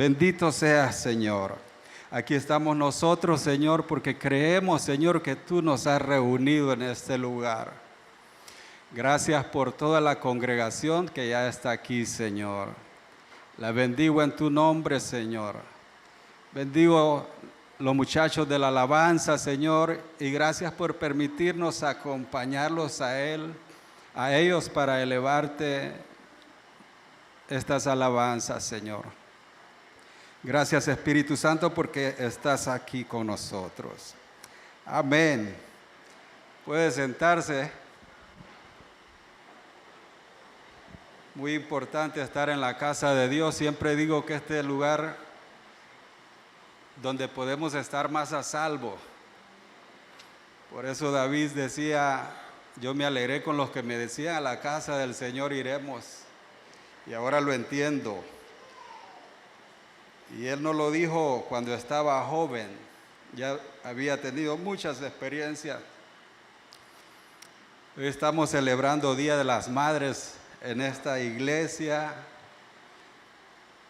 Bendito seas, Señor. Aquí estamos nosotros, Señor, porque creemos, Señor, que tú nos has reunido en este lugar. Gracias por toda la congregación que ya está aquí, Señor. La bendigo en tu nombre, Señor. Bendigo los muchachos de la alabanza, Señor, y gracias por permitirnos acompañarlos a ellos para elevarte estas alabanzas, Señor. Gracias, Espíritu Santo, porque estás aquí con nosotros. Amén. Puede sentarse. Muy importante estar en la casa de Dios. Siempre digo que este es el lugar donde podemos estar más a salvo. Por eso David decía, yo me alegré con los que me decían, a la casa del Señor iremos. Y ahora lo entiendo. Y él no lo dijo cuando estaba joven, ya había tenido muchas experiencias. Hoy estamos celebrando Día de las Madres en esta iglesia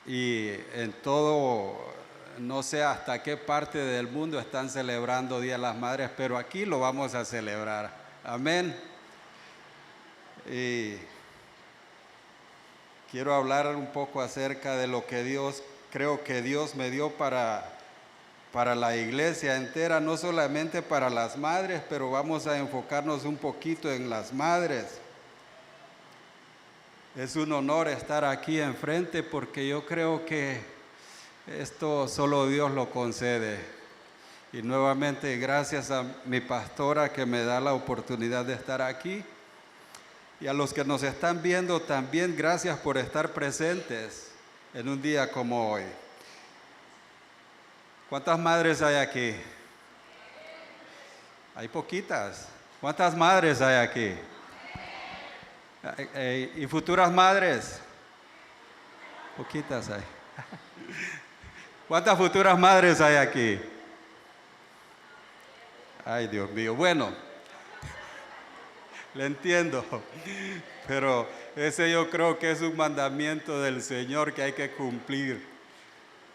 y en todo, no sé hasta qué parte del mundo están celebrando Día de las Madres, pero aquí lo vamos a celebrar. Amén. Y quiero hablar un poco acerca de lo que creo que Dios me dio para la iglesia entera, no solamente para las madres, pero vamos a enfocarnos un poquito en las madres. Es un honor estar aquí enfrente porque yo creo que esto solo Dios lo concede. Y nuevamente gracias a mi pastora que me da la oportunidad de estar aquí. Y a los que nos están viendo también, gracias por estar presentes en un día como hoy. ¿Cuántas madres hay aquí? Hay poquitas. ¿Cuántas madres hay aquí? ¿Y futuras madres? Poquitas hay. ¿Cuántas futuras madres hay aquí? Ay, Dios mío. Bueno, le entiendo, pero ese yo creo que es un mandamiento del Señor que hay que cumplir.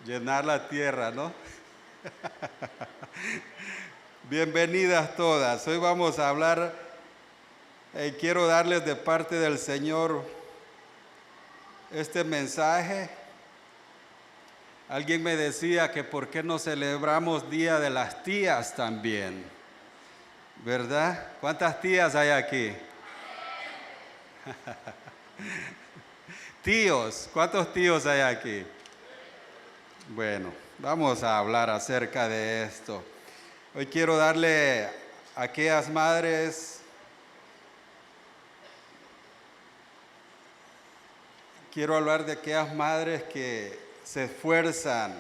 Llenar la tierra, ¿no? Bienvenidas todas. Hoy vamos a hablar. Quiero darles de parte del Señor este mensaje. Alguien me decía que por qué no celebramos Día de las Tías también, ¿verdad? ¿Cuántas tías hay aquí? Tíos, ¿cuántos tíos hay aquí? Bueno, vamos a hablar acerca de esto. Hoy quiero darle a aquellas madres. Quiero hablar de aquellas madres que se esfuerzan.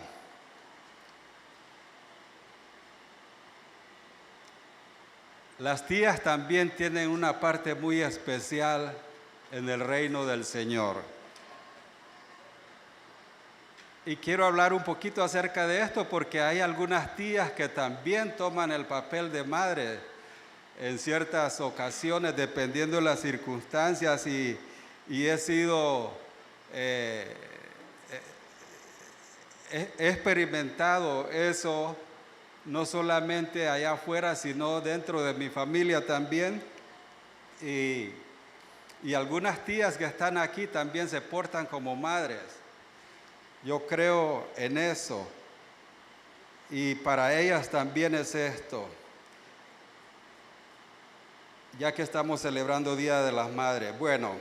Las tías también tienen una parte muy especial en el reino del Señor. Y quiero hablar un poquito acerca de esto porque hay algunas tías que también toman el papel de madre en ciertas ocasiones, dependiendo de las circunstancias, y he sido... he experimentado eso no solamente allá afuera, sino dentro de mi familia también. Y algunas tías que están aquí también se portan como madres. Yo creo en eso. Y para ellas también es esto. Ya que estamos celebrando Día de las Madres. Bueno,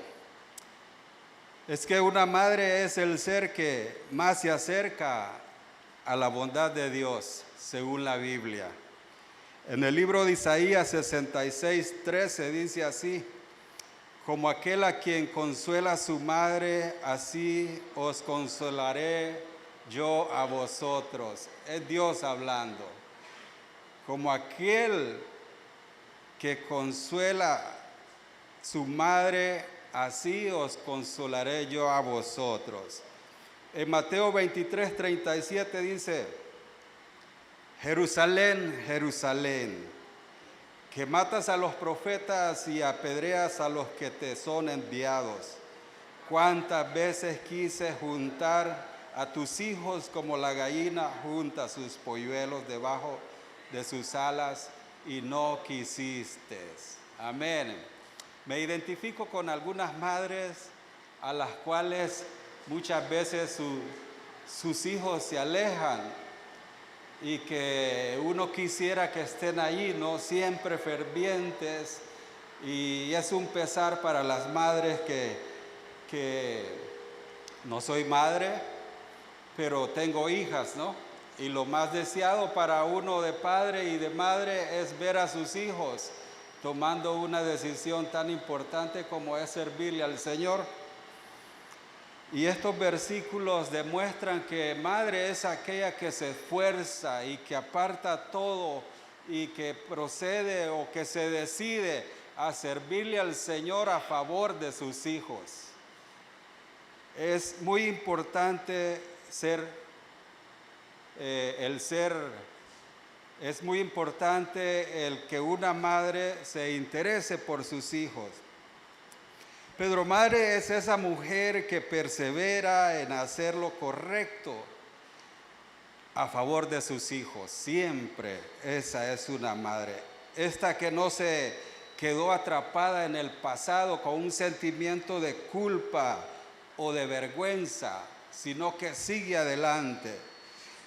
es que una madre es el ser que más se acerca a la bondad de Dios, según la Biblia. En el libro de Isaías 66:13 dice así: como aquel a quien consuela su madre, así os consolaré yo a vosotros. Es Dios hablando. Como aquel que consuela su madre, así os consolaré yo a vosotros. En Mateo 23:37 dice: Jerusalén, Jerusalén, que matas a los profetas y apedreas a los que te son enviados. Cuántas veces quise juntar a tus hijos como la gallina junta sus polluelos debajo de sus alas y no quisiste. Amén. Me identifico con algunas madres a las cuales muchas veces sus hijos se alejan y que uno quisiera que estén allí, no siempre fervientes, y es un pesar para las madres que no soy madre, pero tengo hijas, ¿no? Y lo más deseado para uno de padre y de madre es ver a sus hijos tomando una decisión tan importante como es servirle al Señor. Y estos versículos demuestran que madre es aquella que se esfuerza y que aparta todo y que procede o que se decide a servirle al Señor a favor de sus hijos. Es muy importante es muy importante el que una madre se interese por sus hijos. Pero madre es esa mujer que persevera en hacer lo correcto a favor de sus hijos. Siempre esa es una madre. Esta que no se quedó atrapada en el pasado con un sentimiento de culpa o de vergüenza, sino que sigue adelante.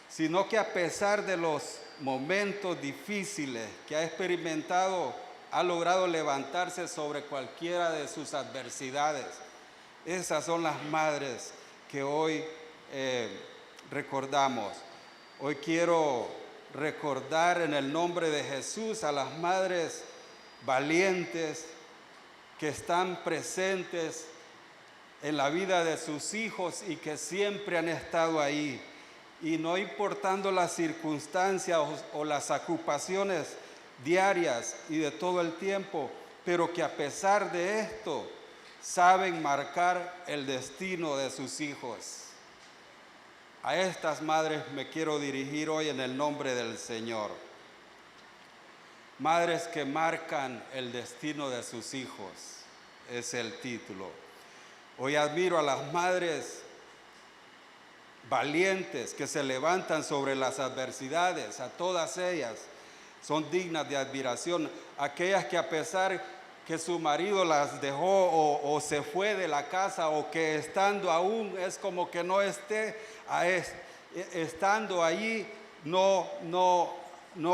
Sino que a pesar de los momentos difíciles que ha experimentado, ha logrado levantarse sobre cualquiera de sus adversidades. Esas son las madres que hoy recordamos. Hoy quiero recordar en el nombre de Jesús a las madres valientes que están presentes en la vida de sus hijos y que siempre han estado ahí. Y no importando las circunstancias o las ocupaciones diarias y de todo el tiempo, pero que a pesar de esto saben marcar el destino de sus hijos. A estas madres me quiero dirigir hoy en el nombre del Señor. Madres que marcan el destino de sus hijos, es el título. Hoy admiro a las madres valientes que se levantan sobre las adversidades, a todas ellas. Son dignas de admiración, aquellas que a pesar que su marido las dejó o se fue de la casa o que estando aún es como que no esté, estando allí no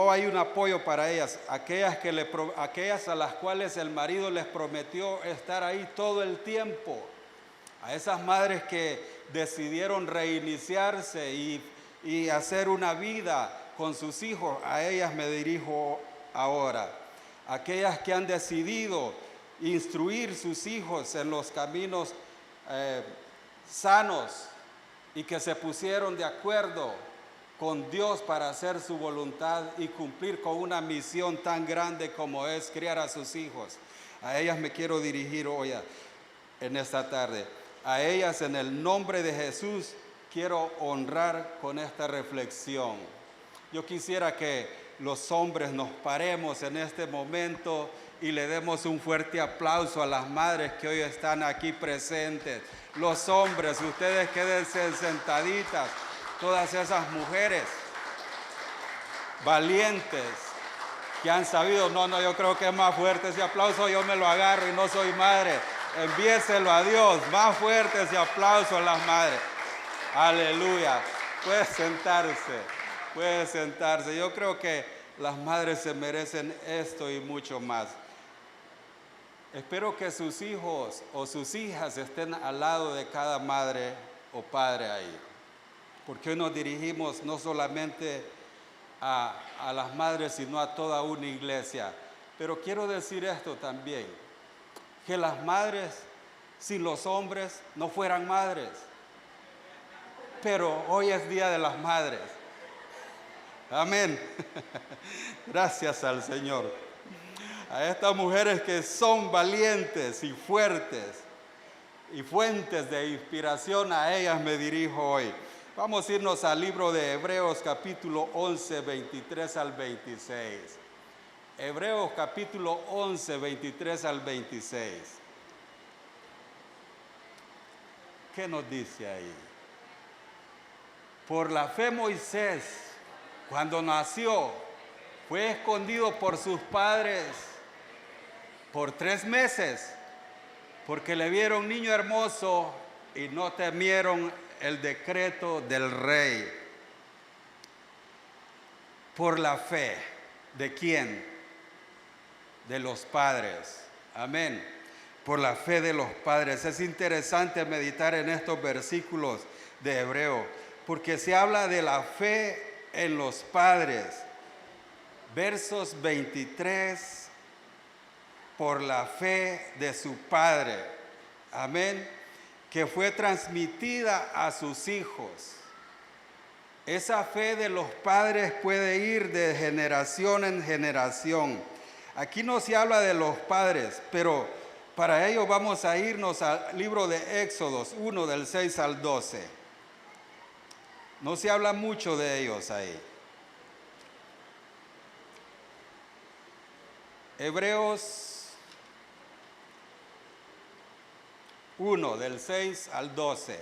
hay un apoyo para ellas, aquellas a las cuales el marido les prometió estar ahí todo el tiempo, a esas madres que decidieron reiniciarse y hacer una vida con sus hijos, a ellas me dirijo ahora. Aquellas que han decidido instruir sus hijos en los caminos sanos y que se pusieron de acuerdo con Dios para hacer su voluntad y cumplir con una misión tan grande como es criar a sus hijos. A ellas me quiero dirigir hoy en esta tarde. A ellas en el nombre de Jesús quiero honrar con esta reflexión. Yo quisiera que los hombres nos paremos en este momento y le demos un fuerte aplauso a las madres que hoy están aquí presentes. Los hombres, ustedes quédense sentaditas, todas esas mujeres valientes que han sabido, yo creo que es más fuerte ese aplauso, yo me lo agarro y no soy madre. Envíeselo a Dios, más fuerte ese aplauso a las madres. Aleluya. Puede sentarse. Yo creo que las madres se merecen esto y mucho más. Espero que sus hijos o sus hijas estén al lado de cada madre o padre ahí. Porque hoy nos dirigimos no solamente a las madres, sino a toda una iglesia. Pero quiero decir esto también, que las madres sin los hombres no fueran madres. Pero hoy es Día de las Madres. Amén. Gracias al Señor. A estas mujeres que son valientes y fuertes y fuentes de inspiración, a ellas me dirijo hoy. Vamos a irnos al libro de Hebreos capítulo 11, 23 al 26. Hebreos capítulo 11, 23 al 26. ¿Qué nos dice ahí? Por la fe Moisés, cuando nació, fue escondido por sus padres por 3 meses, porque le vieron niño hermoso y no temieron el decreto del rey. Por la fe, ¿de quién? De los padres. Amén. Por la fe de los padres. Es interesante meditar en estos versículos de Hebreo, porque se habla de la fe en los padres. Versos 23, por la fe de su padre. Amén. Que fue transmitida a sus hijos. Esa fe de los padres puede ir de generación en generación. Aquí no se habla de los padres, pero para ello vamos a irnos al libro de Éxodos 1 del 6 al 12. No se habla mucho de ellos ahí. Hebreos 1 del 6 al 12.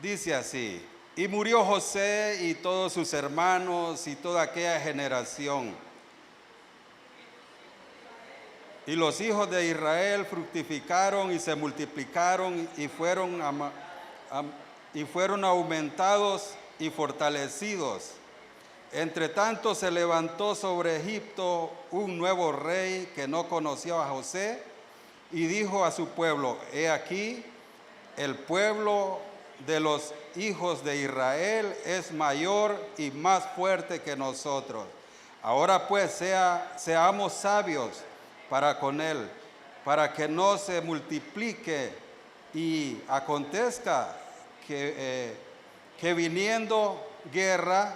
Dice así: y murió José y todos sus hermanos y toda aquella generación. Y los hijos de Israel fructificaron y se multiplicaron y fueron aumentados y fortalecidos. Entre tanto se levantó sobre Egipto un nuevo rey que no conoció a José y dijo a su pueblo: he aquí, el pueblo de los hijos de Israel es mayor y más fuerte que nosotros. Ahora pues seamos sabios para con él, para que no se multiplique y acontezca que viniendo guerra,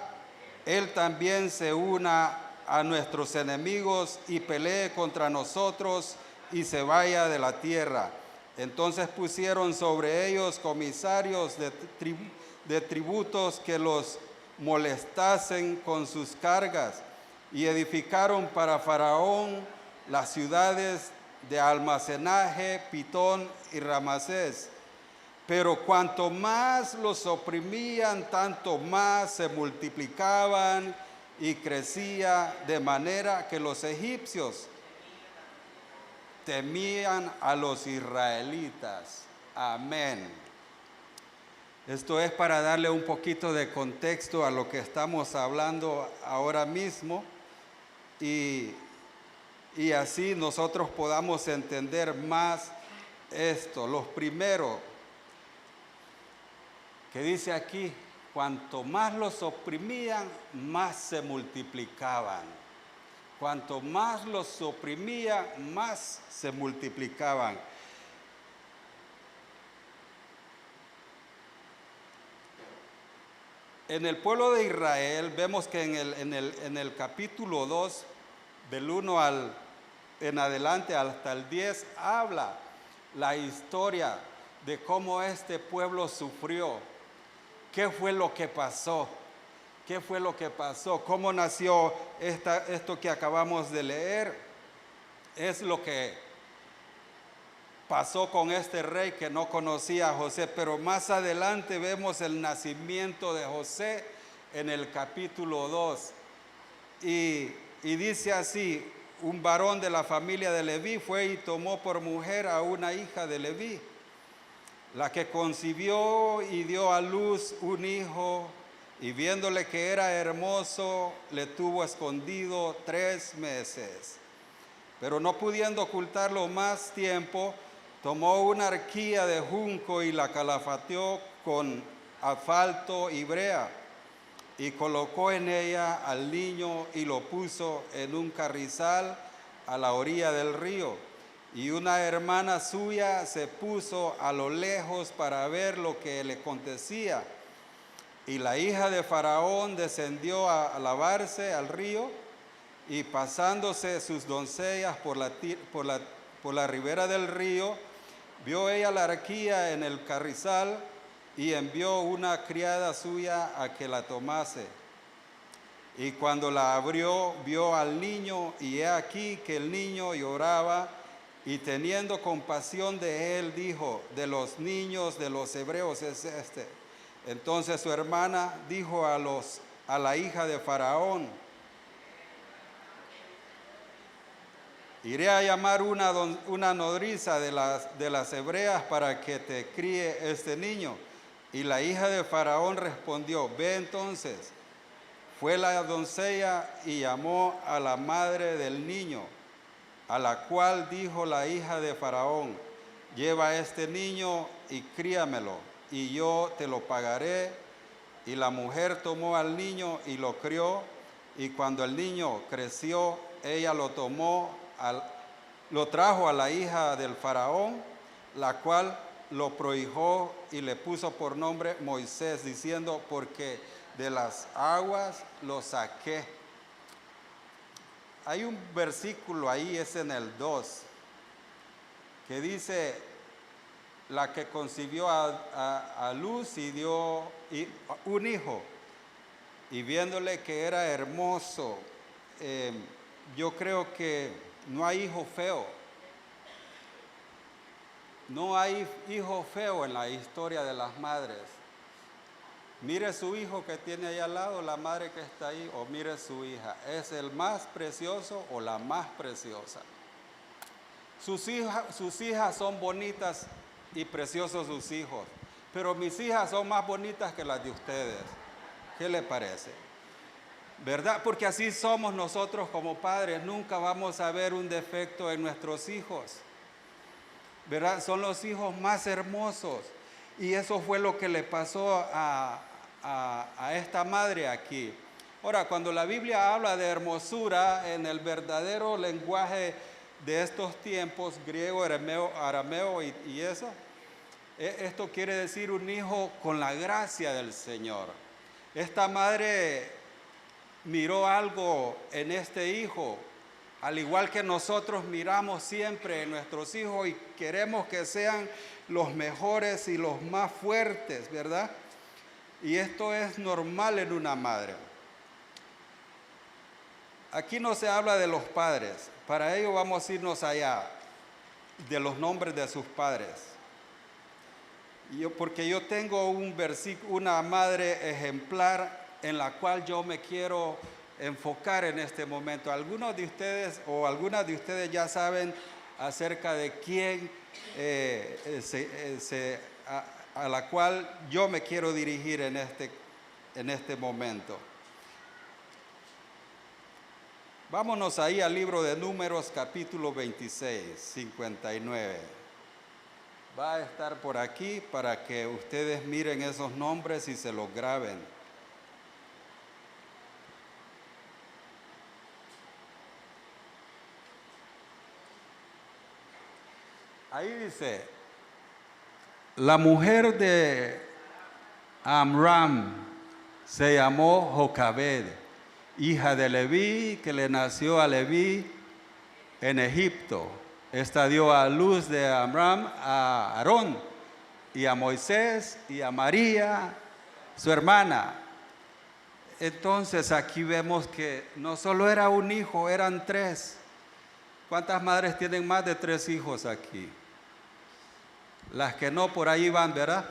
él también se una a nuestros enemigos y pelee contra nosotros y se vaya de la tierra. Entonces pusieron sobre ellos comisarios de tributos que los molestasen con sus cargas y edificaron para Faraón las ciudades de almacenaje, Pitón y Ramasés. Pero cuanto más los oprimían, tanto más se multiplicaban y crecía, de manera que los egipcios temían a los israelitas. Amén. Esto es para darle un poquito de contexto a lo que estamos hablando ahora mismo y así nosotros podamos entender más esto. Los primeros que dice aquí, cuanto más los oprimían, más se multiplicaban. Cuanto más los oprimía, más se multiplicaban. En el pueblo de Israel vemos que en el capítulo 2, del 1 en adelante hasta el 10, habla la historia de cómo este pueblo sufrió. ¿Qué fue lo que pasó? ¿Qué fue lo que pasó? ¿Cómo nació esto que acabamos de leer? Es lo que pasó con este rey que no conocía a José, pero más adelante vemos el nacimiento de José en el capítulo 2. Y dice así: un varón de la familia de Leví fue y tomó por mujer a una hija de Leví, la que concibió y dio a luz un hijo, y viéndole que era hermoso, le tuvo escondido 3 meses. Pero no pudiendo ocultarlo más tiempo, tomó una arquilla de junco y la calafateó con asfalto y brea, y colocó en ella al niño y lo puso en un carrizal a la orilla del río. Y una hermana suya se puso a lo lejos para ver lo que le acontecía. Y la hija de Faraón descendió a lavarse al río, y pasándose sus doncellas por la ribera del río, vio ella la arquilla en el carrizal y envió una criada suya a que la tomase. Y cuando la abrió, vio al niño, y he aquí que el niño lloraba, y teniendo compasión de él, dijo, de los niños de los hebreos es este. Entonces su hermana dijo a la hija de Faraón, iré a llamar una nodriza de las hebreas para que te críe este niño. Y la hija de Faraón respondió, ve entonces. Fue la doncella y llamó a la madre del niño, a la cual dijo la hija de Faraón, lleva este niño y críamelo, y yo te lo pagaré. Y la mujer tomó al niño y lo crió, y cuando el niño creció, ella lo trajo a la hija del Faraón, la cual lo prohijó y le puso por nombre Moisés, diciendo, porque de las aguas lo saqué. Hay un versículo ahí, es en el 2, que dice, la que concibió a luz y dio un hijo, y viéndole que era hermoso, yo creo que no hay hijo feo. No hay hijo feo en la historia de las madres. Mire su hijo que tiene ahí al lado, la madre que está ahí, o mire su hija. ¿Es el más precioso o la más preciosa? Sus hijas son bonitas y preciosos sus hijos, pero mis hijas son más bonitas que las de ustedes. ¿Qué le parece? ¿Verdad? Porque así somos nosotros como padres. Nunca vamos a ver un defecto en nuestros hijos. ¿Verdad? Son los hijos más hermosos. Y eso fue lo que le pasó a esta madre aquí. Ahora, cuando la Biblia habla de hermosura, en el verdadero lenguaje de estos tiempos, griego, arameo y eso, esto quiere decir un hijo con la gracia del Señor. Esta madre miró algo en este hijo, al igual que nosotros miramos siempre en nuestros hijos y queremos que sean los mejores y los más fuertes, ¿verdad? Y esto es normal en una madre. Aquí no se habla de los padres, para ello vamos a irnos allá, de los nombres de sus padres. Porque yo tengo una madre ejemplar en la cual yo me quiero enfocar en este momento. Algunos de ustedes o algunas de ustedes ya saben acerca de quién a la cual yo me quiero dirigir en este momento. Vámonos ahí al libro de Números, capítulo 26, 59. Va a estar por aquí para que ustedes miren esos nombres y se los graben. Ahí dice, la mujer de Amram se llamó Jocabed, hija de Leví, que le nació a Leví en Egipto. Esta dio a luz de Amram a Aarón y a Moisés y a María, su hermana. Entonces aquí vemos que no solo era un hijo, eran 3. ¿Cuántas madres tienen más de 3 hijos aquí? Las que no, por ahí van, ¿verdad?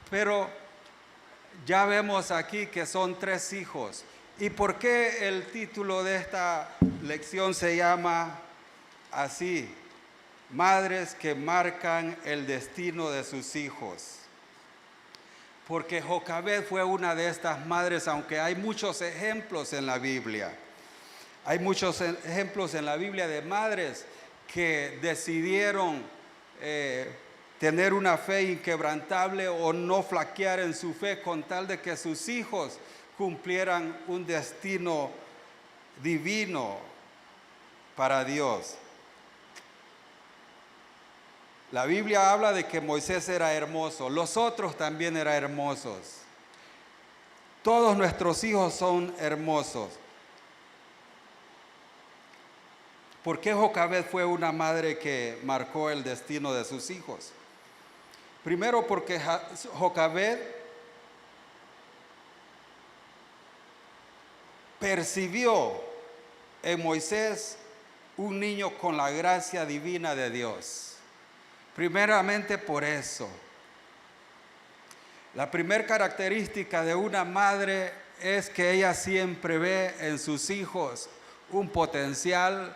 Pero ya vemos aquí que son 3 hijos. ¿Y por qué el título de esta lección se llama así? Madres que marcan el destino de sus hijos. Porque Jocabed fue una de estas madres, aunque hay muchos ejemplos en la Biblia. Hay muchos ejemplos en la Biblia de madres que decidieron tener una fe inquebrantable o no flaquear en su fe con tal de que sus hijos cumplieran un destino divino para Dios. La Biblia habla de que Moisés era hermoso, los otros también eran hermosos. Todos nuestros hijos son hermosos. ¿Por qué Jocabed fue una madre que marcó el destino de sus hijos? Primero porque Jocabed percibió en Moisés un niño con la gracia divina de Dios. Primeramente por eso. La primera característica de una madre es que ella siempre ve en sus hijos un potencial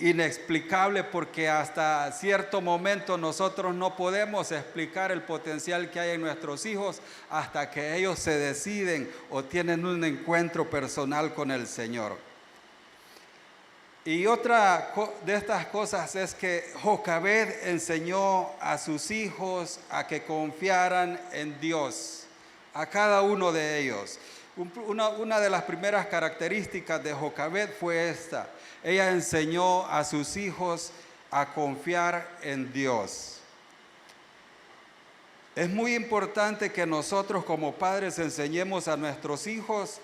inexplicable, porque hasta cierto momento nosotros no podemos explicar el potencial que hay en nuestros hijos hasta que ellos se deciden o tienen un encuentro personal con el Señor. Y otra de estas cosas es que Jocabed enseñó a sus hijos a que confiaran en Dios, a cada uno de ellos. Una de las primeras características de Jocabed fue esta. Ella enseñó a sus hijos a confiar en Dios. Es muy importante que nosotros como padres enseñemos a nuestros hijos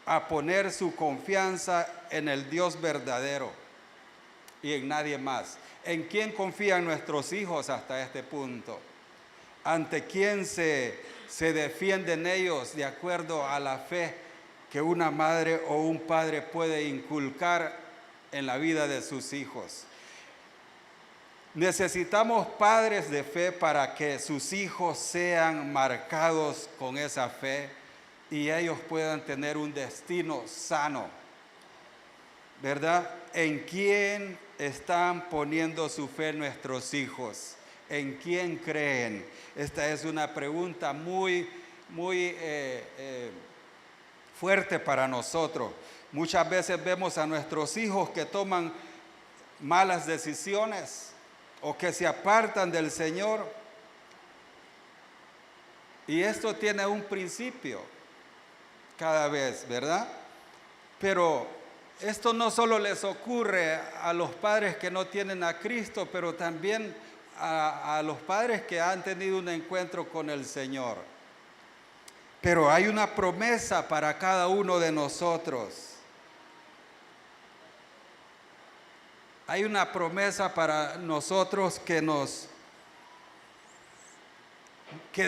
a poner su confianza en el Dios verdadero y en nadie más. ¿En quién confían nuestros hijos hasta este punto? ¿Ante quién se defienden ellos de acuerdo a la fe que una madre o un padre puede inculcar en la vida de sus hijos? Necesitamos padres de fe para que sus hijos sean marcados con esa fe y ellos puedan tener un destino sano, ¿verdad? ¿En quién están poniendo su fe nuestros hijos? ¿En quién creen? Esta es una pregunta muy fuerte para nosotros. Muchas veces vemos a nuestros hijos que toman malas decisiones o que se apartan del Señor. Y esto tiene un principio cada vez, ¿verdad? Pero esto no solo les ocurre a los padres que no tienen a Cristo, pero también a los padres que han tenido un encuentro con el Señor. Pero hay una promesa para cada uno de nosotros. Hay una promesa para nosotros que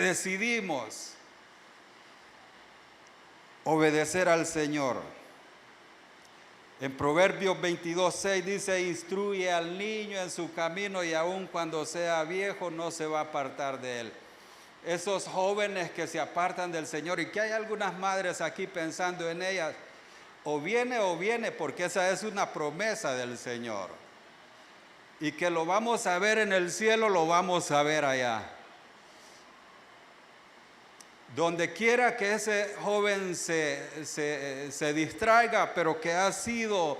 decidimos obedecer al Señor. En Proverbios 22:6 dice: instruye al niño en su camino y aun cuando sea viejo no se va a apartar de él. Esos jóvenes que se apartan del Señor, y que hay algunas madres aquí pensando en ellas, o viene, porque esa es una promesa del Señor. Y que lo vamos a ver en el cielo, lo vamos a ver allá. Donde quiera que ese joven se distraiga, pero que ha sido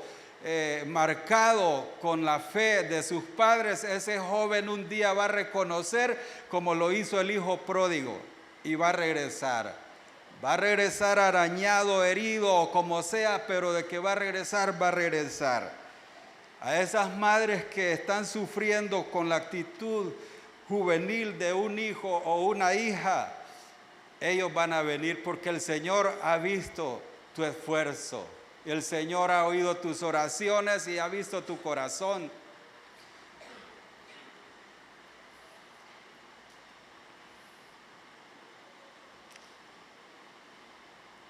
marcado con la fe de sus padres, ese joven un día va a reconocer como lo hizo el hijo pródigo y va a regresar. Va a regresar arañado, herido o como sea, pero de que va a regresar, va a regresar. A esas madres que están sufriendo con la actitud juvenil de un hijo o una hija, ellos van a venir porque el Señor ha visto tu esfuerzo. El Señor ha oído tus oraciones y ha visto tu corazón.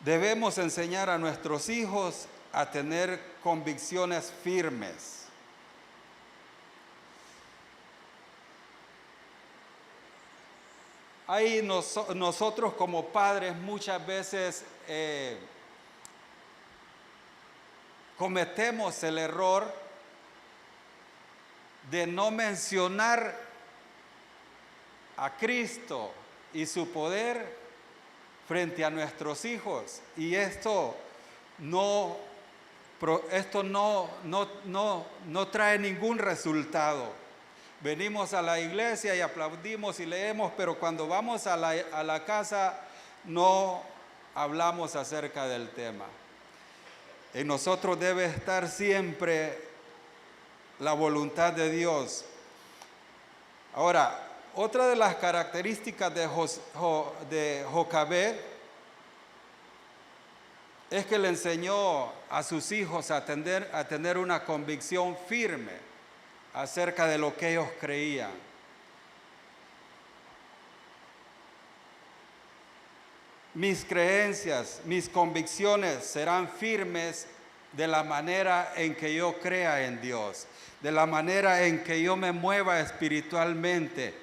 Debemos enseñar a nuestros hijos a tener convicciones firmes. Ahí nosotros como padres muchas veces cometemos el error de no mencionar a Cristo y su poder frente a nuestros hijos. Y esto no trae ningún resultado. Venimos a la iglesia y aplaudimos y leemos, pero cuando vamos a la casa no hablamos acerca del tema. En nosotros debe estar siempre la voluntad de Dios. Ahora, otra de las características de Jocabed es que le enseñó a sus hijos a tener una convicción firme acerca de lo que ellos creían. Mis creencias, mis convicciones serán firmes de la manera en que yo crea en Dios, de la manera en que yo me mueva espiritualmente,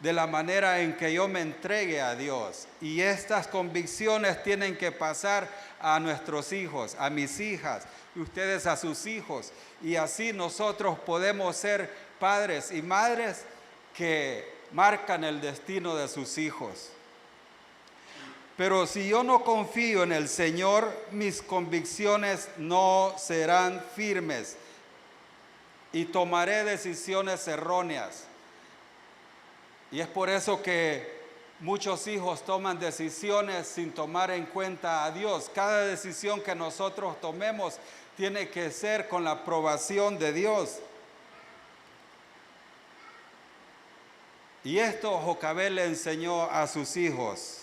de la manera en que yo me entregue a Dios. Y estas convicciones tienen que pasar a nuestros hijos, a mis hijas, y ustedes a sus hijos. Y así nosotros podemos ser padres y madres que marcan el destino de sus hijos. Pero si yo no confío en el Señor, mis convicciones no serán firmes y tomaré decisiones erróneas. Y es por eso que muchos hijos toman decisiones sin tomar en cuenta a Dios. Cada decisión que nosotros tomemos tiene que ser con la aprobación de Dios. Y esto Jocabed le enseñó a sus hijos,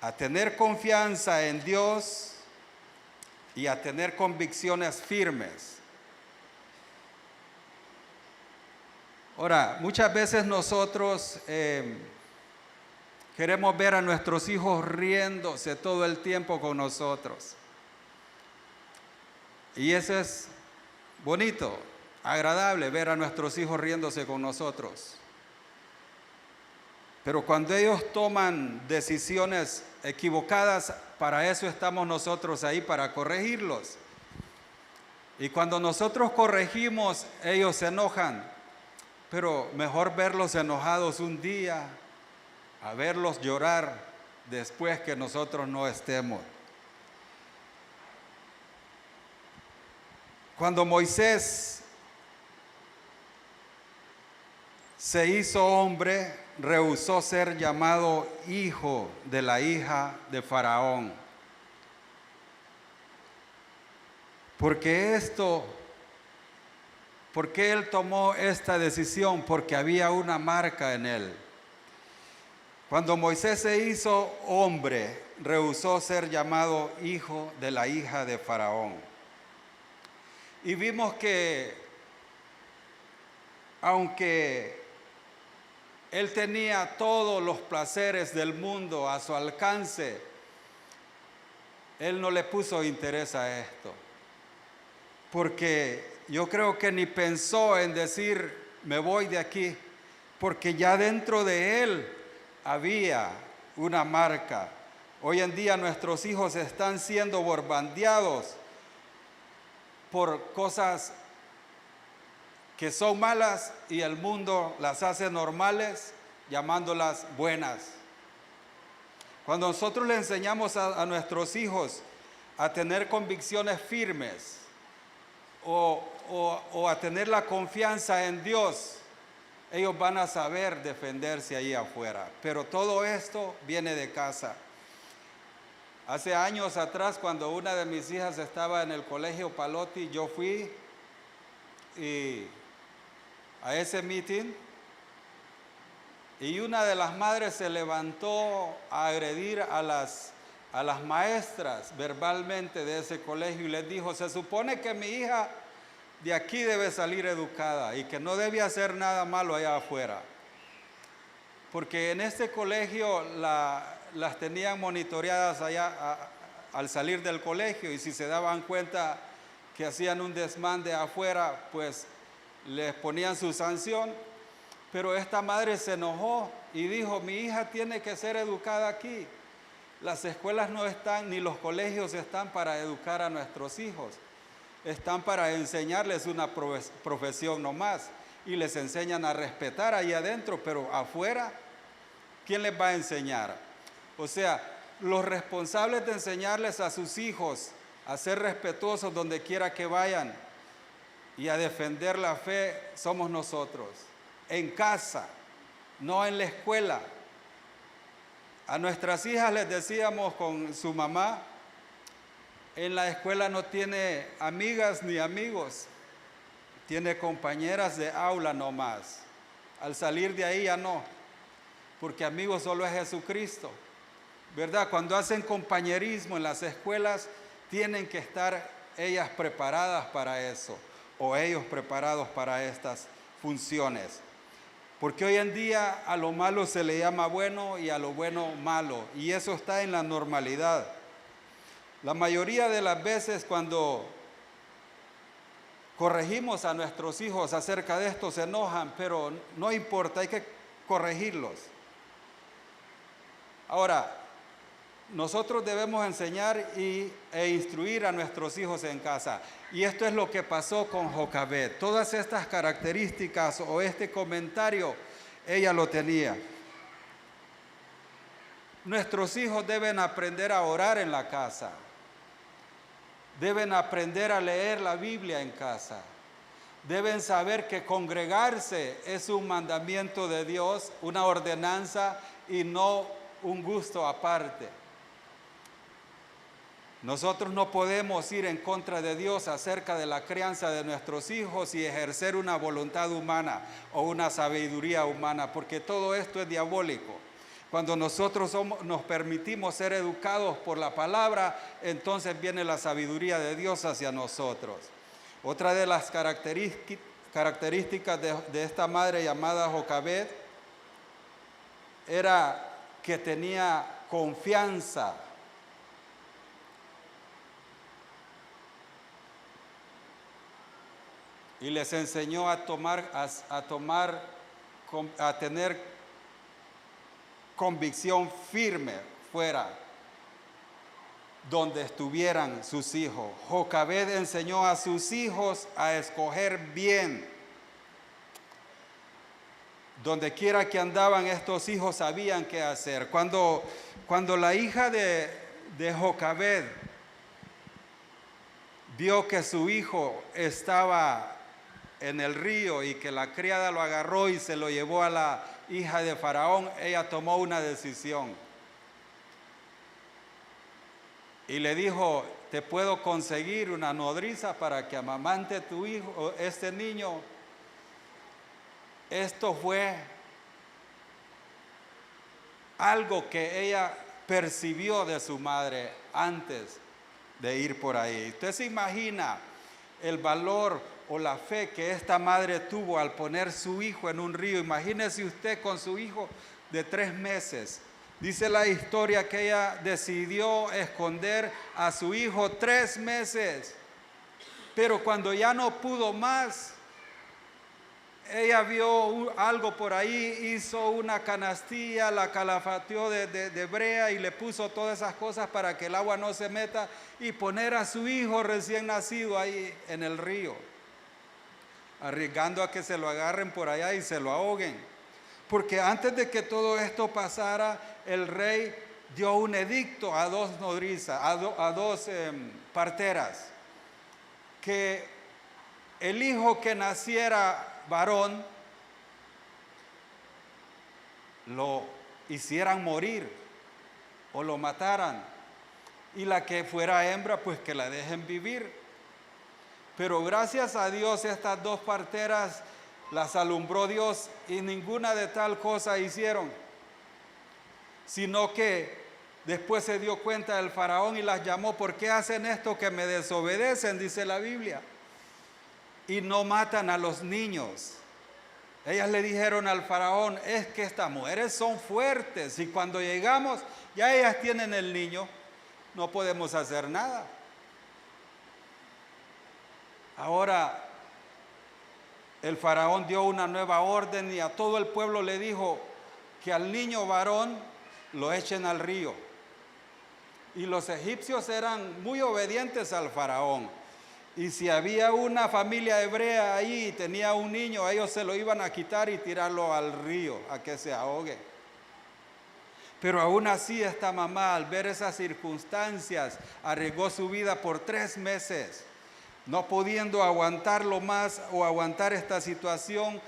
a tener confianza en Dios y a tener convicciones firmes. Ahora, muchas veces nosotros queremos ver a nuestros hijos riéndose todo el tiempo con nosotros. Y eso es bonito, agradable ver a nuestros hijos riéndose con nosotros. Pero cuando ellos toman decisiones equivocadas, para eso estamos nosotros ahí, para corregirlos. Y cuando nosotros corregimos, ellos se enojan. Pero mejor verlos enojados un día, a verlos llorar después que nosotros no estemos. Cuando Moisés se hizo hombre, rehusó ser llamado hijo de la hija de Faraón. ¿Por qué él tomó esta decisión? Porque había una marca en él. Cuando Moisés se hizo hombre, rehusó ser llamado hijo de la hija de Faraón. Y vimos que, aunque él tenía todos los placeres del mundo a su alcance, él no le puso interés a esto. Porque yo creo que ni pensó en decir, me voy de aquí, porque ya dentro de él había una marca. Hoy en día nuestros hijos están siendo bombardeados por cosas que son malas y el mundo las hace normales, llamándolas buenas. Cuando nosotros le enseñamos a nuestros hijos a tener convicciones firmes o a tener la confianza en Dios, ellos van a saber defenderse ahí afuera. Pero todo esto viene de casa. Hace años atrás, cuando una de mis hijas estaba en el colegio Palotti, yo fui a ese meeting y una de las madres se levantó a agredir a las maestras verbalmente de ese colegio y les dijo, se supone que mi hija de aquí debe salir educada y que no debe hacer nada malo allá afuera. Porque en este colegio las tenían monitoreadas allá al salir del colegio y si se daban cuenta que hacían un desmán de afuera, pues les ponían su sanción. Pero esta madre se enojó y dijo, mi hija tiene que ser educada aquí. Las escuelas no están, ni los colegios están para educar a nuestros hijos. Están para enseñarles una profesión nomás. Y les enseñan a respetar ahí adentro, pero afuera, ¿quién les va a enseñar? O sea, los responsables de enseñarles a sus hijos a ser respetuosos donde quiera que vayan y a defender la fe somos nosotros. En casa, no en la escuela. A nuestras hijas les decíamos con su mamá, en la escuela no tiene amigas ni amigos, tiene compañeras de aula nomás. Al salir de ahí ya no, porque amigos solo es Jesucristo, ¿verdad? Cuando hacen compañerismo en las escuelas, tienen que estar ellas preparadas para eso, o ellos preparados para estas funciones. Porque hoy en día a lo malo se le llama bueno y a lo bueno malo, y eso está en la normalidad. La mayoría de las veces cuando Corregimos a nuestros hijos acerca de esto, se enojan, pero no importa, hay que corregirlos. Ahora, nosotros debemos enseñar e instruir a nuestros hijos en casa. Y esto es lo que pasó con Jocabed. Todas estas características o este comentario, ella lo tenía. Nuestros hijos deben aprender a orar en la casa. Deben aprender a leer la Biblia en casa. Deben saber que congregarse es un mandamiento de Dios, una ordenanza y no un gusto aparte. Nosotros no podemos ir en contra de Dios acerca de la crianza de nuestros hijos y ejercer una voluntad humana o una sabiduría humana, porque todo esto es diabólico. Cuando nosotros nos permitimos ser educados por la palabra, entonces viene la sabiduría de Dios hacia nosotros. Otra de las características de esta madre llamada Jocabed era que tenía confianza. Y les enseñó a tener convicción firme fuera donde estuvieran sus hijos. Jocabed enseñó a sus hijos a escoger bien. Donde quiera que andaban, estos hijos sabían qué hacer. Cuando la hija de Jocabed vio que su hijo estaba en el río y que la criada lo agarró y se lo llevó a la hija de Faraón, ella tomó una decisión. Y le dijo, te puedo conseguir una nodriza para que amamante tu hijo, este niño. Esto fue algo que ella percibió de su madre antes de ir por ahí. Usted se imagina el valor o la fe que esta madre tuvo al poner su hijo en un río. Imagínese usted con su hijo de 3 meses. Dice la historia que ella decidió esconder a su hijo 3 meses. Pero cuando ya no pudo más, ella vio algo por ahí, hizo una canastilla, la calafateó de brea y le puso todas esas cosas para que el agua no se meta y poner a su hijo recién nacido ahí en el río, arriesgando a que se lo agarren por allá y se lo ahoguen. Porque antes de que todo esto pasara, el rey dio un edicto a 2 nodrizas, a dos parteras, que el hijo que naciera varón lo hicieran morir o lo mataran, y la que fuera hembra pues que la dejen vivir. Pero gracias a Dios estas 2 parteras las alumbró Dios y ninguna de tal cosa hicieron, sino que después se dio cuenta el faraón y las llamó. ¿Por qué hacen esto que me desobedecen?, dice la Biblia, y no matan a los niños. Ellas le dijeron al faraón, es que estas mujeres son fuertes y cuando llegamos ya ellas tienen el niño, no podemos hacer nada. Ahora el faraón dio una nueva orden y a todo el pueblo le dijo que al niño varón lo echen al río. Y los egipcios eran muy obedientes al faraón. Y si había una familia hebrea ahí y tenía un niño, ellos se lo iban a quitar y tirarlo al río a que se ahogue. Pero aún así esta mamá, al ver esas circunstancias, arriesgó su vida por 3 meses, no pudiendo aguantarlo más o aguantar esta situación,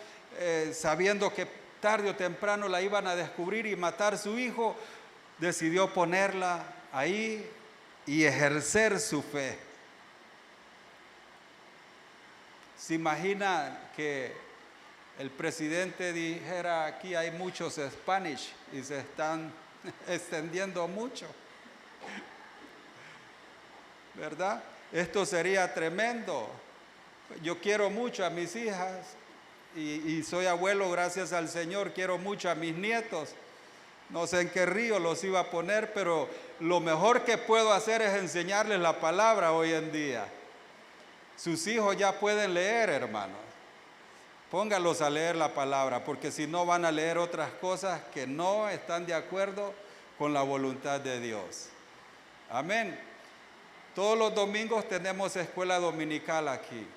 sabiendo que tarde o temprano la iban a descubrir y matar a su hijo, decidió ponerla ahí y ejercer su fe. ¿Se imagina que el presidente dijera, aquí hay muchos Spanish y se están extendiendo mucho? ¿Verdad? Esto sería tremendo. Yo quiero mucho a mis hijas y soy abuelo, gracias al Señor, quiero mucho a mis nietos. No sé en qué río los iba a poner, pero lo mejor que puedo hacer es enseñarles la palabra hoy en día. Sus hijos ya pueden leer, hermanos. Póngalos a leer la palabra, porque si no van a leer otras cosas que no están de acuerdo con la voluntad de Dios. Amén. Todos los domingos tenemos escuela dominical aquí.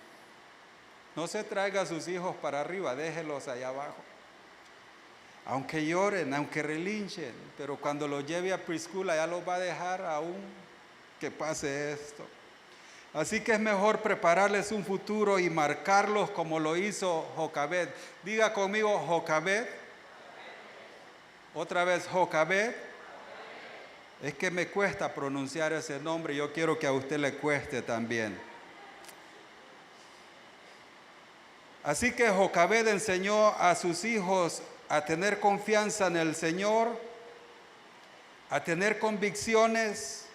No se traiga a sus hijos para arriba, déjelos allá abajo. Aunque lloren, aunque relinchen, pero cuando los lleve a preschool allá los va a dejar aún que pase esto. Así que es mejor prepararles un futuro y marcarlos como lo hizo Jocabed. Diga conmigo Jocabed. Otra vez Jocabed. Es que me cuesta pronunciar ese nombre, yo quiero que a usted le cueste también. Así que Jocabed enseñó a sus hijos a tener confianza en el Señor, a tener convicciones,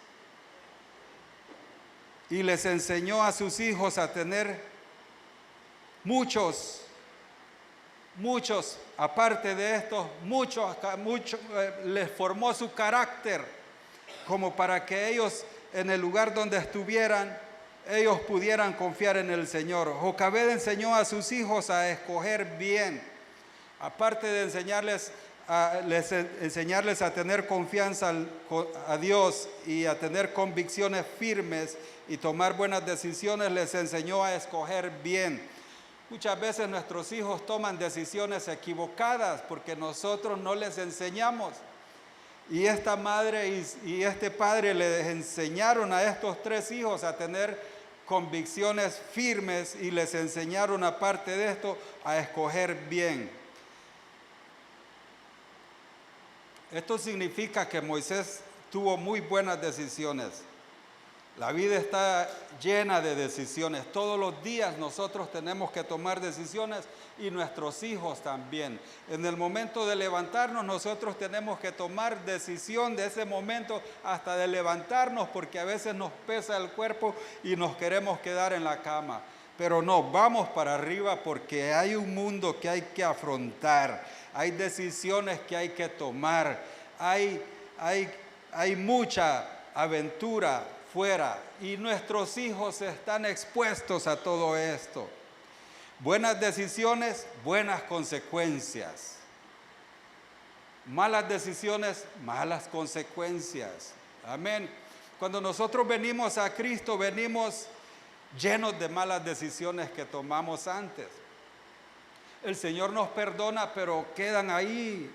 y les enseñó a sus hijos a tener muchos, aparte de estos, muchos, les formó su carácter, como para que ellos en el lugar donde estuvieran, ellos pudieran confiar en el Señor. Jocabed enseñó a sus hijos a escoger bien, aparte de enseñarles a tener confianza a Dios y a tener convicciones firmes y tomar buenas decisiones, les enseñó a escoger bien. Muchas veces nuestros hijos toman decisiones equivocadas porque nosotros no les enseñamos. Y esta madre y este padre les enseñaron a estos 3 hijos a tener convicciones firmes y les enseñaron, aparte de esto, a escoger bien. Esto significa que Moisés tuvo muy buenas decisiones. La vida está llena de decisiones. Todos los días nosotros tenemos que tomar decisiones y nuestros hijos también. En el momento de levantarnos nosotros tenemos que tomar decisión de ese momento hasta de levantarnos, porque a veces nos pesa el cuerpo y nos queremos quedar en la cama. Pero no, vamos para arriba porque hay un mundo que hay que afrontar. Hay decisiones que hay que tomar. Hay mucha aventura fuera y nuestros hijos están expuestos a todo esto. Buenas decisiones, buenas consecuencias. Malas decisiones, malas consecuencias. Amén. Cuando nosotros venimos a Cristo, venimos llenos de malas decisiones que tomamos antes. El Señor nos perdona, pero quedan ahí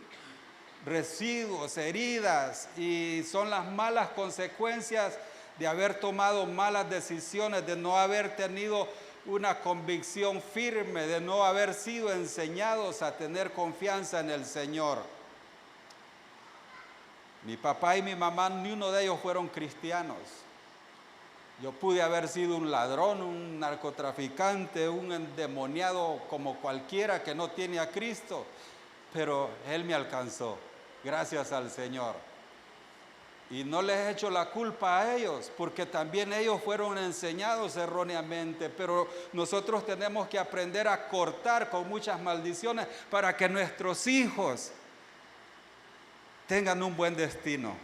residuos, heridas, y son las malas consecuencias de haber tomado malas decisiones, de no haber tenido una convicción firme, de no haber sido enseñados a tener confianza en el Señor. Mi papá y mi mamá, ni uno de ellos fueron cristianos. Yo pude haber sido un ladrón, un narcotraficante, un endemoniado como cualquiera que no tiene a Cristo, pero Él me alcanzó, gracias al Señor. Y no les echo la culpa a ellos, porque también ellos fueron enseñados erróneamente, pero nosotros tenemos que aprender a cortar con muchas maldiciones para que nuestros hijos tengan un buen destino.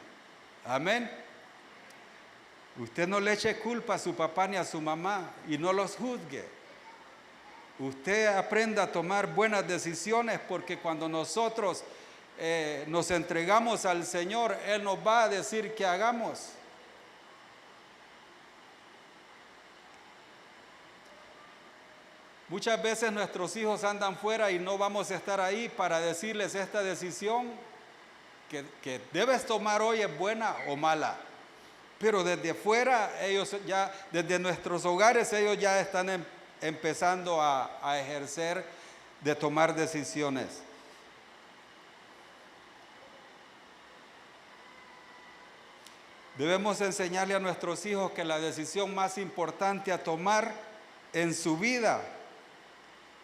Amén. Usted no le eche culpa a su papá ni a su mamá y no los juzgue. Usted aprenda a tomar buenas decisiones, porque cuando nosotros nos entregamos al Señor, Él nos va a decir qué hagamos. Muchas veces nuestros hijos andan fuera y no vamos a estar ahí para decirles esta decisión que debes tomar hoy es buena o mala. Pero desde fuera, ellos ya, desde nuestros hogares, ellos ya están empezando a ejercer de tomar decisiones. Debemos enseñarle a nuestros hijos que la decisión más importante a tomar en su vida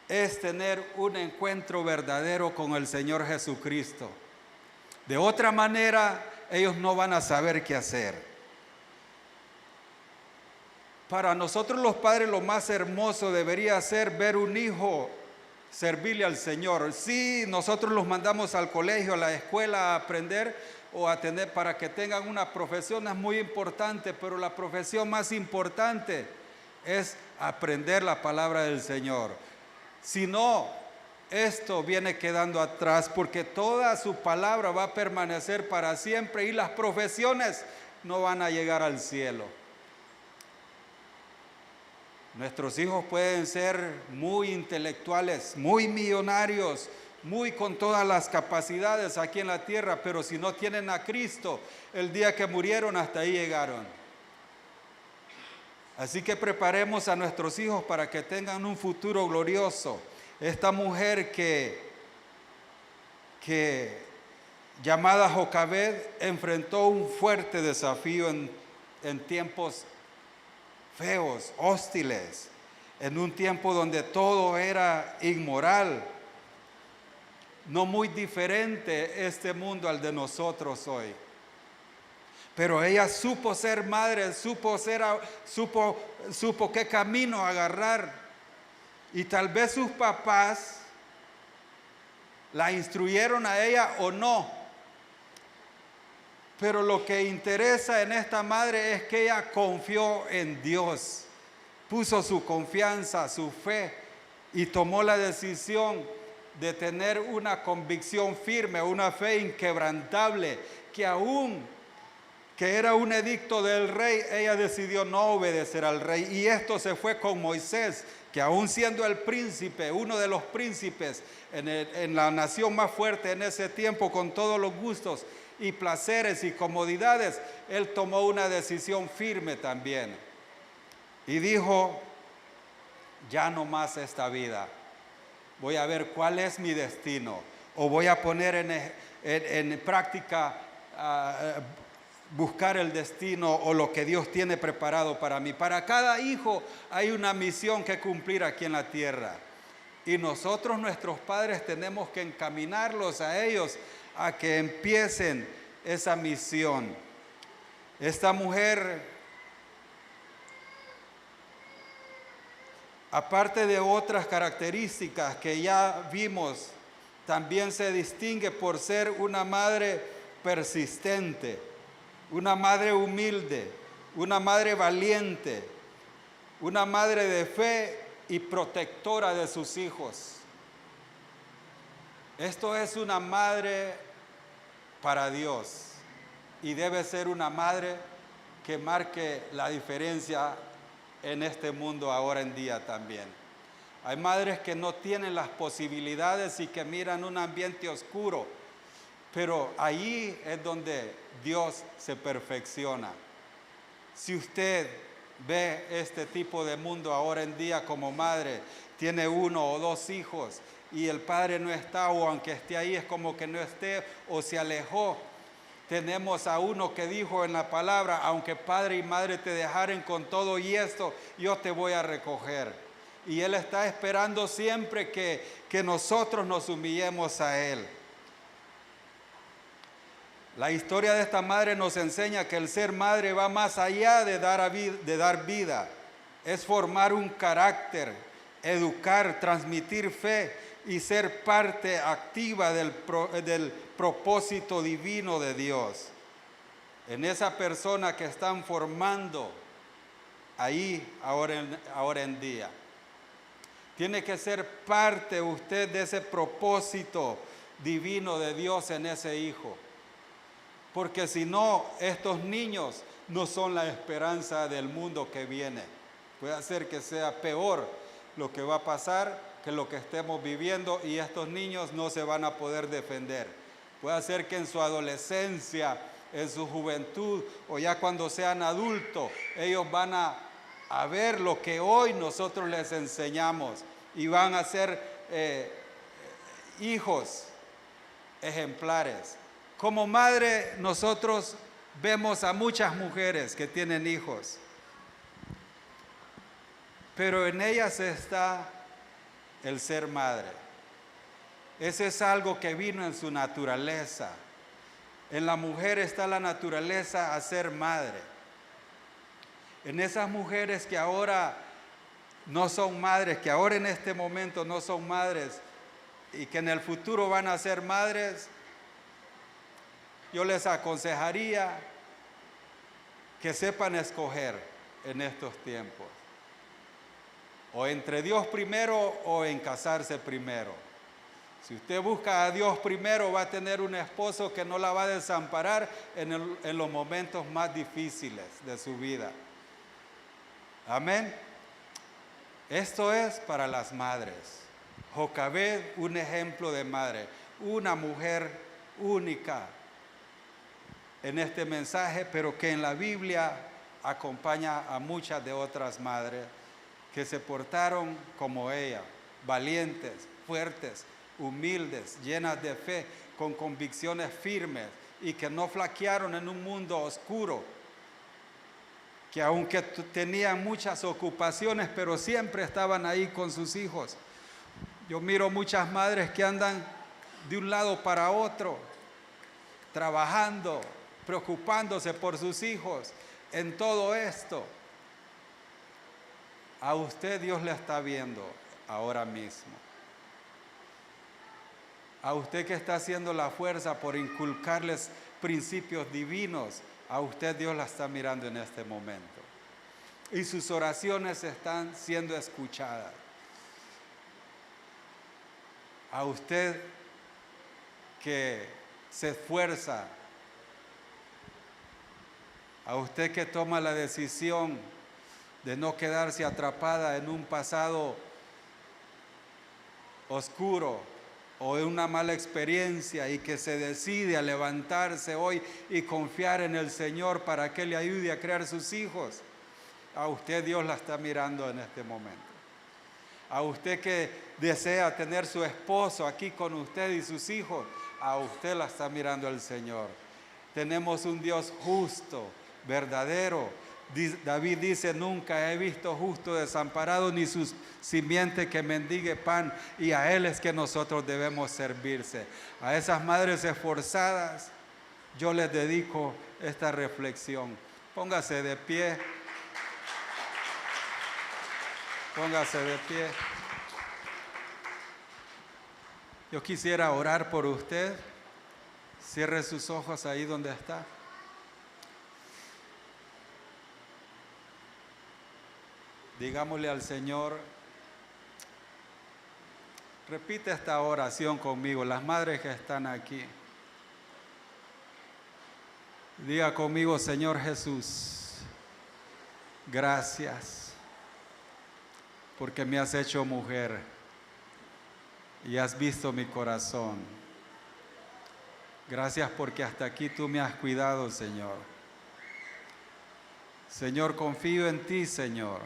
es tener un encuentro verdadero con el Señor Jesucristo. De otra manera, ellos no van a saber qué hacer. Para nosotros los padres, lo más hermoso debería ser ver un hijo servirle al Señor. Sí, nosotros los mandamos al colegio, a la escuela a aprender o a tener, para que tengan una profesión, es muy importante, pero la profesión más importante es aprender la palabra del Señor. Si no, esto viene quedando atrás porque toda su palabra va a permanecer para siempre y las profesiones no van a llegar al cielo. Nuestros hijos pueden ser muy intelectuales, muy millonarios, muy con todas las capacidades aquí en la tierra, pero si no tienen a Cristo, el día que murieron hasta ahí llegaron. Así que preparemos a nuestros hijos para que tengan un futuro glorioso. Esta mujer que llamada Jocabed enfrentó un fuerte desafío en tiempos feos, hostiles, en un tiempo donde todo era inmoral. No muy diferente este mundo al de nosotros hoy. Pero ella supo ser madre, supo qué camino agarrar. Y tal vez sus papás la instruyeron a ella o no. Pero lo que interesa en esta madre es que ella confió en Dios. Puso su confianza, su fe y tomó la decisión de tener una convicción firme, una fe inquebrantable, que aún que era un edicto del rey, ella decidió no obedecer al rey. Y esto se fue con Moisés, que aún siendo el príncipe, uno de los príncipes en la nación más fuerte en ese tiempo, con todos los gustos y placeres y comodidades, él tomó una decisión firme también. Y dijo, ya no más esta vida, voy a ver cuál es mi destino, o voy a poner en práctica buscar el destino o lo que Dios tiene preparado para mí. Para cada hijo hay una misión que cumplir aquí en la tierra. Y nosotros, nuestros padres, tenemos que encaminarlos a ellos a que empiecen esa misión. Esta mujer, aparte de otras características que ya vimos, también se distingue por ser una madre persistente, una madre humilde, una madre valiente, una madre de fe y protectora de sus hijos. Esto es una madre para Dios y debe ser una madre que marque la diferencia en este mundo ahora en día también. Hay madres que no tienen las posibilidades y que miran un ambiente oscuro, pero ahí es donde Dios se perfecciona. Si usted ve este tipo de mundo ahora en día como madre, tiene 1 o 2 hijos y el padre no está, o aunque esté ahí es como que no esté o se alejó. Tenemos a uno que dijo en la palabra, aunque padre y madre te dejaren con todo y esto, yo te voy a recoger. Y Él está esperando siempre que nosotros nos humillemos a Él. La historia de esta madre nos enseña que el ser madre va más allá de dar vida. Es formar un carácter, educar, transmitir fe y ser parte activa del propósito divino de Dios. En esa persona que están formando ahí ahora en día. Tiene que ser parte usted de ese propósito divino de Dios en ese hijo. Porque si no, estos niños no son la esperanza del mundo que viene. Puede hacer que sea peor lo que va a pasar que lo que estemos viviendo y estos niños no se van a poder defender. Puede hacer que en su adolescencia, en su juventud o ya cuando sean adultos, ellos van a ver lo que hoy nosotros les enseñamos y van a ser hijos ejemplares. Como madre, nosotros vemos a muchas mujeres que tienen hijos, pero en ellas está el ser madre. Ese es algo que vino en su naturaleza. En la mujer está la naturaleza a ser madre. En esas mujeres que ahora no son madres, que ahora en este momento no son madres y que en el futuro van a ser madres, yo les aconsejaría que sepan escoger en estos tiempos. o entre Dios primero o en casarse primero. Si usted busca a Dios primero, va a tener un esposo que no la va a desamparar en los momentos más difíciles de su vida. Amén. Esto es para las madres. Jocabed, un ejemplo de madre, una mujer única en este mensaje, pero que en la Biblia acompaña a muchas de otras madres que se portaron como ella, valientes, fuertes, humildes, llenas de fe, con convicciones firmes y que no flaquearon en un mundo oscuro, que aunque tenían muchas ocupaciones, pero siempre estaban ahí con sus hijos. Yo miro muchas madres que andan de un lado para otro, trabajando, preocupándose por sus hijos. En todo esto, a usted Dios le está viendo ahora mismo. A usted que está haciendo la fuerza por inculcarles principios divinos, a usted Dios la está mirando en este momento. Y sus oraciones están siendo escuchadas. A usted que se esfuerza, a usted que toma la decisión de no quedarse atrapada en un pasado oscuro o en una mala experiencia y que se decide a levantarse hoy y confiar en el Señor para que le ayude a crear sus hijos. A usted Dios la está mirando en este momento. A usted que desea tener su esposo aquí con usted y sus hijos, a usted la está mirando el Señor. Tenemos un Dios justo, verdadero. David dice, nunca he visto justo desamparado ni su simiente que mendigue pan, y a Él es que nosotros debemos servirse. A esas madres esforzadas yo les dedico esta reflexión. Póngase de pie. Póngase de pie. Yo quisiera orar por usted. Cierre sus ojos ahí donde está. Digámosle al Señor, repite esta oración conmigo, las madres que están aquí. Diga conmigo, Señor Jesús, gracias, porque me has hecho mujer y has visto mi corazón. Gracias porque hasta aquí tú me has cuidado, Señor. Señor, confío en ti, Señor.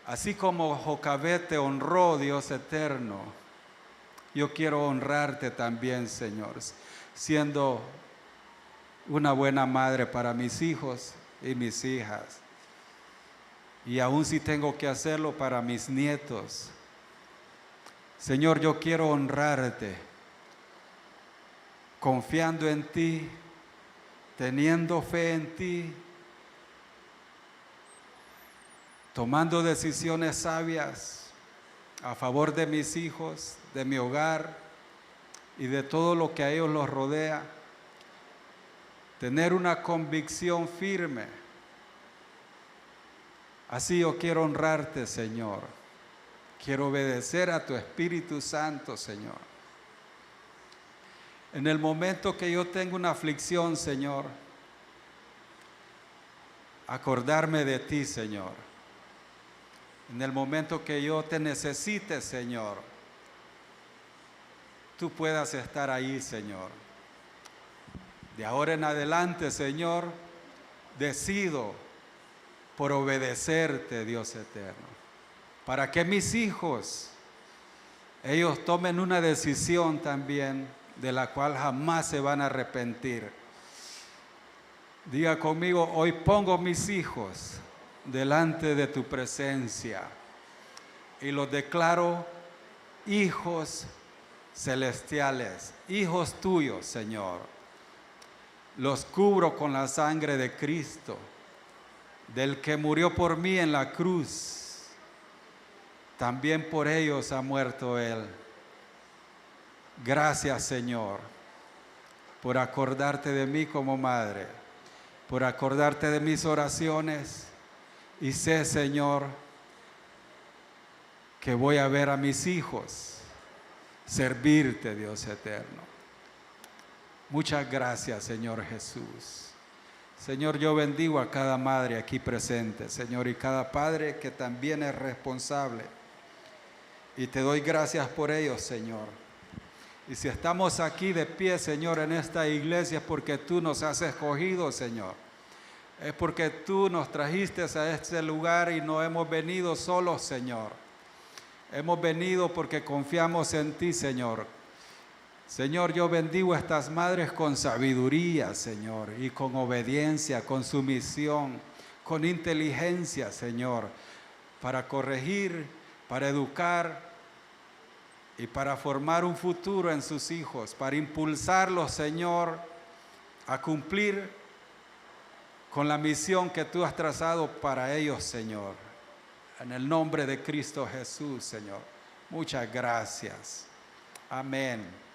Así como Jocabed te honró, Dios eterno, yo quiero honrarte también, Señor, siendo una buena madre para mis hijos y mis hijas. Y aún si tengo que hacerlo para mis nietos. Señor, yo quiero honrarte, confiando en ti, teniendo fe en ti, tomando decisiones sabias a favor de mis hijos, de mi hogar y de todo lo que a ellos los rodea. Tener una convicción firme. Así yo quiero honrarte, Señor. Quiero obedecer a tu Espíritu Santo, Señor. En el momento que yo tengo una aflicción, Señor, acordarme de ti, Señor. En el momento que yo te necesite, Señor, tú puedas estar ahí, Señor. De ahora en adelante, Señor, decido por obedecerte, Dios eterno, para que mis hijos, ellos tomen una decisión también de la cual jamás se van a arrepentir. Diga conmigo, hoy pongo mis hijos delante de tu presencia y los declaro hijos celestiales, hijos tuyos, Señor. Los cubro con la sangre de Cristo, del que murió por mí en la cruz. También por ellos ha muerto Él. Gracias, Señor, por acordarte de mí como madre, por acordarte de mis oraciones Y sé, Señor, que voy a ver a mis hijos servirte, Dios eterno. Muchas gracias, Señor Jesús. Señor, yo bendigo a cada madre aquí presente, Señor, y cada padre que también es responsable. Y te doy gracias por ellos, Señor. Y si estamos aquí de pie, Señor, en esta iglesia es porque tú nos has escogido, Señor. Es porque tú nos trajiste a este lugar y no hemos venido solos, Señor. Hemos venido porque confiamos en ti, Señor. Señor, yo bendigo a estas madres con sabiduría, Señor, y con obediencia, con sumisión, con inteligencia, Señor, para corregir, para educar y para formar un futuro en sus hijos, para impulsarlos, Señor, a cumplir con la misión que tú has trazado para ellos, Señor. En el nombre de Cristo Jesús, Señor. Muchas gracias. Amén.